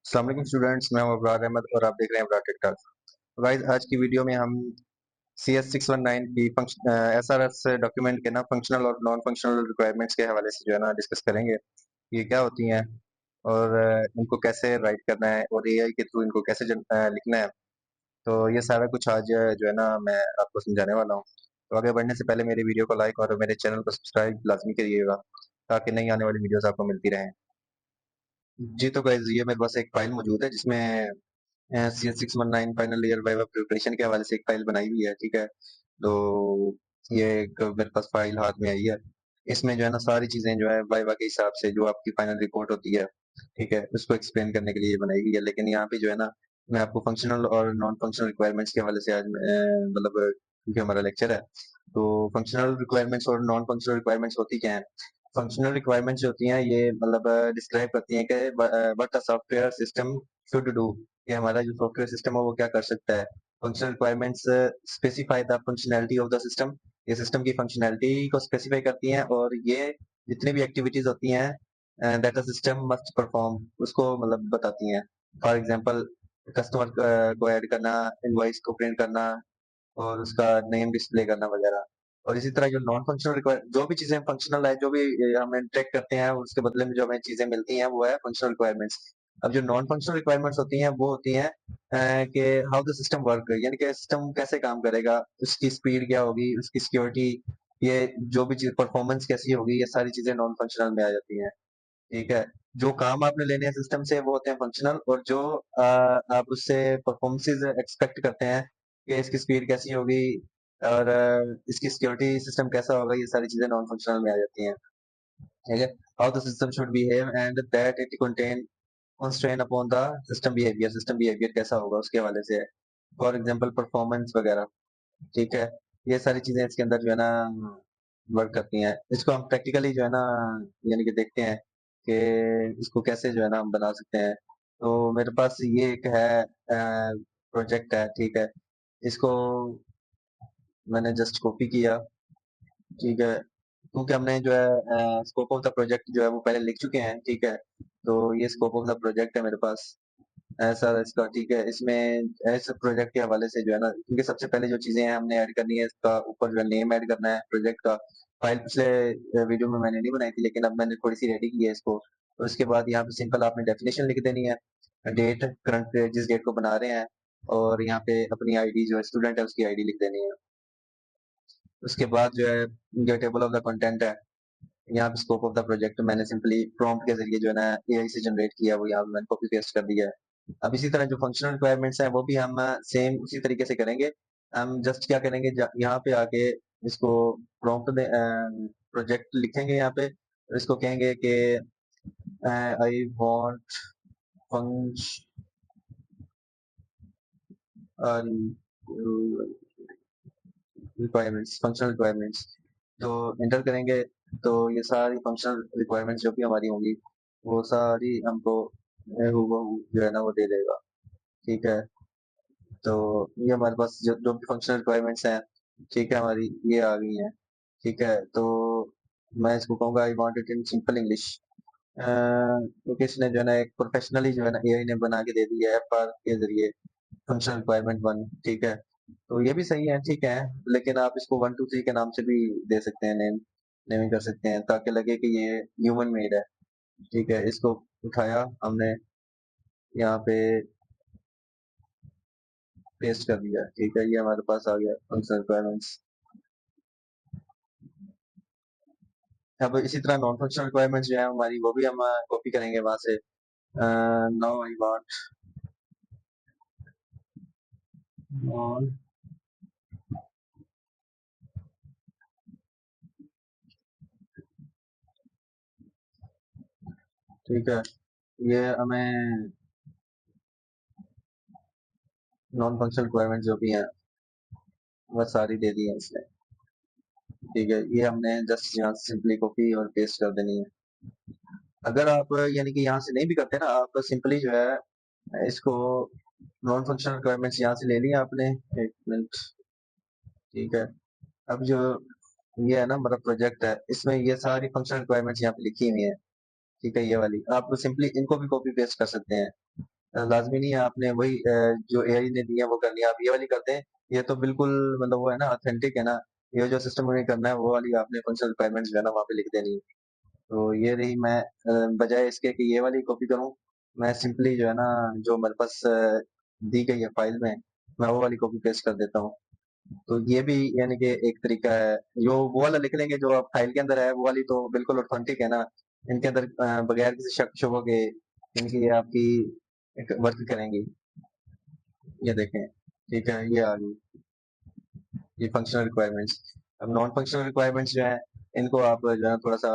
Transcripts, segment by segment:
अस्सलाम वालेकुम स्टूडेंट्स, मैं हूं अबरार अहमद और आप देख रहे हैं अबरार टेक टॉक। गाइस, आज की वीडियो में हम CS619 की SRS डॉक्यूमेंट के ना फंक्शनल और नॉन फंक्शनल रिक्वायरमेंट्स के हवाले से जो है ना डिस्कस करेंगे। ये क्या होती हैं और इनको कैसे राइट करना है और एआई के थ्रू इनको कैसे लिखना है। तो ये सारा कुछ आज जो है ना मैं आपको समझाने वाला हूँ। तो आगे बढ़ने से पहले मेरी वीडियो को लाइक और मेरे चैनल को सब्सक्राइब लाजमी करिएगा ताकि नई आने वाली वीडियोस आपको मिलती रहें। जी तो गाइस, ये मेरे पास एक फाइल मौजूद है जिसमें CS619 final year viva preparation के हवाले से एक फाइल बनाई हुई है, ठीक है। तो ये एक मेरे पास फाइल हाथ में आई है। इसमें जो है ना सारी चीजें जो है वाइवा के हिसाब से जो आपकी फाइनल रिपोर्ट होती है, ठीक है, उसको एक्सप्लेन करने के लिए ये बनाई गई है। लेकिन यहाँ पे जो है ना मैं आपको फंक्शनल और नॉन फंक्शनल रिक्वायरमेंट्स के हवाले से आज मतलब क्योंकि हमारा लेक्चर है, तो फंक्शनल रिक्वायरमेंट्स और नॉन फंक्शनल रिक्वायरमेंट्स होती क्या है। फंक्शनल रिक्वायरमेंट्स जो होती हैं ये मतलब डिस्क्राइब करती हैं कि what a software system should do, कि हमारा जो सॉफ्टवेयर सिस्टम है वो क्या कर सकता है। Functional requirements specify the functionality of the system, ये सिस्टम की फंक्शनैलिटी को स्पेसिफाई करती हैं और ये जितनी भी एक्टिविटीज होती हैं that a system must perform, उसको मतलब बताती हैं। फॉर एग्जांपल कस्टमर को ऐड करना, इनवॉइस को प्रिंट करना और उसका नेम डिस्प्ले करना वगैरह। और इसी तरह जो नॉन फंक्शनल रिक्वायर जो भी चीजें फंक्शनल है, जो भी हम इंटरेक्ट करते हैं उसके बदले में जो हमें चीजें मिलती हैं वो है फंक्शनल रिक्वायरमेंट्स। अब जो नॉन फंक्शनल रिक्वायरमेंट्स होती हैं वो होती हैं कि हाउ द सिस्टम वर्क, यानी कि सिस्टम कैसे काम करेगा, उसकी स्पीड क्या होगी, उसकी सिक्योरिटी, ये जो भी चीज परफॉर्मेंस कैसी होगी, ये सारी चीजें नॉन फंक्शनल में आ जाती हैं, ठीक है। जो काम आपने लेने हैं सिस्टम से वो होते हैं फंक्शनल, और जो आप उससे परफॉर्मेंसेस एक्सपेक्ट करते हैं कि इसकी स्पीड कैसी होगी और इसकी सिक्योरिटी सिस्टम कैसा होगा, ये सारी चीजें नॉन फंक्शनल में आ जाती हैं, ठीक है। How the system should behave and that it constrain upon the system behaviour कैसा होगा उसके हवाले से है। फॉर एग्जांपल परफॉर्मेंस वगैरह, ठीक है। ये सारी चीजें इसके अंदर जो है ना वर्क करती हैं। इसको हम प्रैक्टिकली जो है ना यानी कि देखते हैं कि इसको कैसे जो है ना हम बना सकते हैं। तो मेरे पास ये एक है प्रोजेक्ट है, ठीक है। इसको मैंने जस्ट कॉपी किया, ठीक है, क्योंकि हमने जो है स्कोप ऑफ द प्रोजेक्ट जो है वो पहले लिख चुके हैं, ठीक है। तो ये स्कोप ऑफ द प्रोजेक्ट है मेरे पास ऐसा इसका, ठीक है। इसमें इस प्रोजेक्ट के हवाले से जो है ना, क्योंकि सबसे पहले जो चीजें हैं हमने ऐड करनी है, इसका ऊपर जो है नेम ऐड करना है प्रोजेक्ट का। फाइल पिछले वीडियो में मैंने नहीं बनाई थी लेकिन अब मैंने थोड़ी सी रेडी की है इसको। तो उसके बाद यहाँ पे सिंपल आपने डेफिनेशन लिख देनी है, डेट करंट जिस डेट को बना रहे हैं, और यहाँ पे अपनी आईडी जो है स्टूडेंट है उसकी आईडी लिख देनी है। उसके बाद जो है जो टेबल ऑफ द कंटेंट है, यहाँ पे स्कोप ऑफ द प्रोजेक्ट मैंने सिंपली प्रॉम्प्ट के जरिए जो है ना एआई से जनरेट किया, वो यहाँ पे मैंने कॉपी पेस्ट कर दिया है। अब इसी तरह जो फंक्शनल रिक्वायरमेंट्स हैं वो भी हम सेम उसी तरीके से करेंगे। हम जस्ट क्या करेंगे, यहाँ पे आके इसको प्रॉम्प्ट दे प्रोजेक्ट लिखेंगे यहाँ पे, इसको कहेंगे कि I want requirements, functional requirements तो एंटर करेंगे। तो ये सारी फंक्शनल रिक्वायरमेंट्स जो भी हमारी होंगी वो सारी हमको हूबहू जो है ना वो दे देगा, ठीक है। तो ये हमारे पास जो जो भी फंक्शनल रिक्वायरमेंट्स हैं, ठीक है, हमारी ये आ गई हैं, ठीक है। तो मैं इसको कहूँगा I want it in simple English, क्योंकि इसने जो है ना एक प्रोफेशनली जो है ना एआई ने बना के दे दी है एफआर के जरिए, फंक्शनल रिक्वायरमेंट वन, ठीक है। तो ये भी सही है, ठीक है। लेकिन आप इसको 1 2 3 के नाम से भी दे सकते हैं, नेमिंग कर सकते हैं ताकि लगे कि ये ह्यूमन मेड है, ठीक है। इसको उठाया हमने, यहाँ पे पेस्ट कर दिया, ठीक है। ये हमारे पास आ गया फंक्शनल रिक्वायरमेंट्स। अब इसी तरह नॉन फंक्शनल रिक्वायरमेंट्स जो है हमारी वो भी हम कॉपी करेंगे वहां से। नाउ आई वांट नॉन, ठीक है। ये हमें नॉन फंक्शनल रिक्वायरमेंट्स जो भी हैं वो सारी दे दी है इसने, ठीक है। ये हमने जस्ट यहाँ सिंपली कॉपी और पेस्ट कर देनी है। अगर आप यानी कि यहाँ से नहीं भी करते ना, आप सिंपली जो है इसको नॉन फंक्शनल रिक्वायरमेंट्स यहाँ से ले लिया आपने, एक मिनट, ठीक है। अब जो ये है ना हमारा प्रोजेक्ट है, इसमें ये सारी फंक्शनल रिक्वायरमेंट्स यहाँ पे लिखी हुई है, ठीक है। ये वाली आप सिंपली इनको भी कॉपी पेस्ट कर सकते हैं, लाज़मी नहीं है आपने वही जो एआई ने दी है वो करनी है, आप ये वाली कर दें, ये तो बिल्कुल मतलब वो है ना ऑथेंटिक है ना, ये जो सिस्टम में करना है वो वाली आपने फंक्शनल रिक्वायरमेंट्स जो है ना वहाँ पे लिख देनी है। तो ये रही मैं बजाय इसके कि ये वाली कॉपी करूँ, मैं सिंपली जो है ना जो मेरे पास दी गई है फ़ाइल में, मैं वो वाली कॉपी पेस्ट कर देता हूँ। तो ये भी यानी कि एक तरीका है, जो वो वाला लिख लेंगे जो आप फ़ाइल के अंदर है, वो वाली तो बिल्कुल ऑथेंटिक है ना, इनके अंदर बगैर किसी शक-शुबा के इनकी ये आपकी एक वर्क करेंगी। ये देखें, ठीक है, ये आ गई, ये फंक्शनल रिक्वायरमेंट्स। अब नॉन फंक्शनल रिक्वायरमेंट्स जो है, इनको आप जो है थोड़ा-सा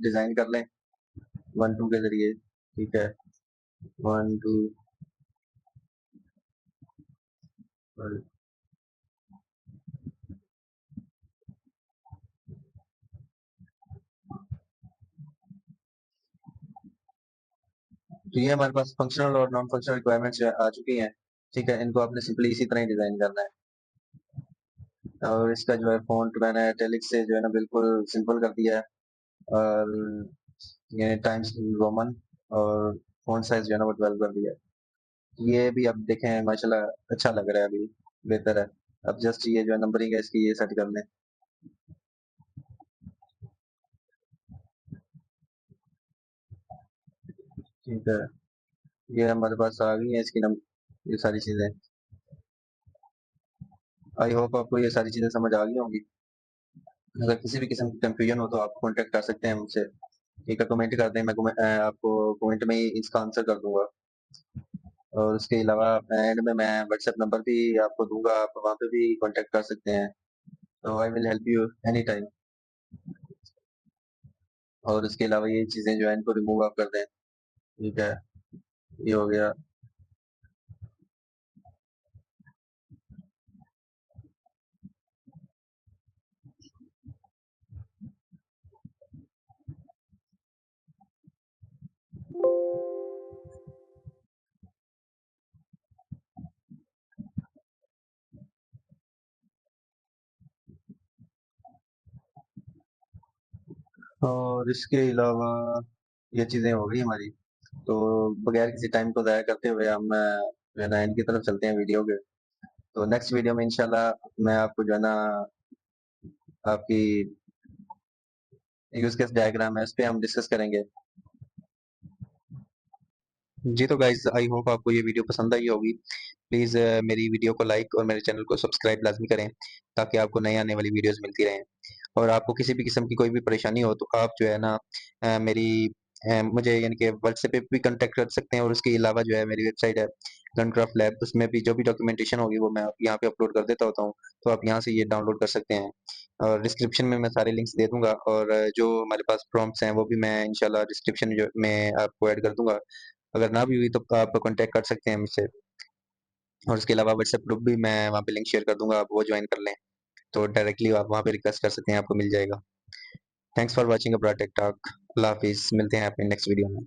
डिज़ाइन कर लें 1-2 के ज़रिए, ठीक है? 1-2 और तो ये हमारे पास फंक्शनल और नॉन फंक्शनल रिक्वायरमेंट्स जो है आ चुकी हैं, ठीक है? इनको आपने सिंपली इसी तरह ही डिज़ाइन करना है और इसका जो है फ़ॉन्ट मैंने इटैलिक से जो है ना बिल्कुल सिंपल कर दिया है और ये टाइम्स रोमन और फ़ॉन्ट साइज़ जो है ना वो 12 कर दिया है। ये भी अब देखें माशाल्लाह अच्छा लग रहा है अभी, बेहतर है। अब जस्ट ये जो है नंबरिंग है इसकी ये सेट कर लें, ठीक है? ये हमारे पास आ गई हैं इसकी ये सारी चीज़ें। आई होप आपको ये सारी चीज़ें समझ आ गई होंगी। अगर किसी भी किस्म की कन्फ्यूजन हो तो आप कॉन्टैक्ट कर सकते हैं मुझसे। एक कमेंट कर दें, मैं आपको कमेंट में ही इसका आंसर कर दूँगा और उसके अलावा एंड में मैं व्हाट्सएप नंबर भी आपको दूँगा, आप वहाँ पे भी कॉन्टैक्ट कर सकते हैं। तो I will help you any time और उसके अलावा ये चीज़ें जो है इनको रिमूव आप कर दें, ठीक है? ये हो गया। और इसके अलावा ये चीज़ें हो गई हमारी, तो बगैर किसी टाइम को ज़ाया करते हुए हम जो है ना एंड की तरफ चलते हैं वीडियो के। तो नेक्स्ट वीडियो में इंशाल्लाह मैं आपको जो है ना आपकी यूज़ केस डायग्राम है, उसपे हम डिस्कस करेंगे। जी, तो गाइज़ आई होप आपको ये वीडियो पसंद आई होगी। प्लीज़ मेरी वीडियो को लाइक और मेरे चैनल को सब्सक्राइब लाज़मी करें, ताकि आपको नई आने वाली वीडियोज़ मिलती रहें। और आपको किसी भी किस्म की कोई भी परेशानी हो तो आप जो है ना मुझे यानी कि व्हाट्सएप पे भी कॉन्टैक्ट कर सकते हैं और उसके अलावा जो है मेरी वेबसाइट है लर्नक्राफ्ट लैब, उसमें भी जो भी डॉक्यूमेंटेशन होगी वो मैं यहाँ पे अपलोड कर देता होता हूँ, तो आप यहाँ से ये डाउनलोड कर सकते हैं। और डिस्क्रिप्शन में मैं सारे लिंक्स दे दूँगा और जो हमारे पास प्रॉम्प्ट्स हैं वो भी मैं इंशाल्लाह डिस्क्रिप्शन जो में आपको ऐड कर दूँगा। अगर ना भी हुई तो आप कॉन्टैक्ट कर सकते हैं मुझसे और उसके अलावा व्हाट्सएप ग्रुप भी मैं वहाँ पे लिंक शेयर कर दूँगा, आप वो जॉइन कर लें, तो डायरेक्टली आप वहाँ पे रिक्वेस्ट कर सकते हैं, आपको मिल जाएगा। Thanks for watching a product talk. अल्लाह हाफ़िज़, मिलते हैं अपने नेक्स्ट वीडियो में।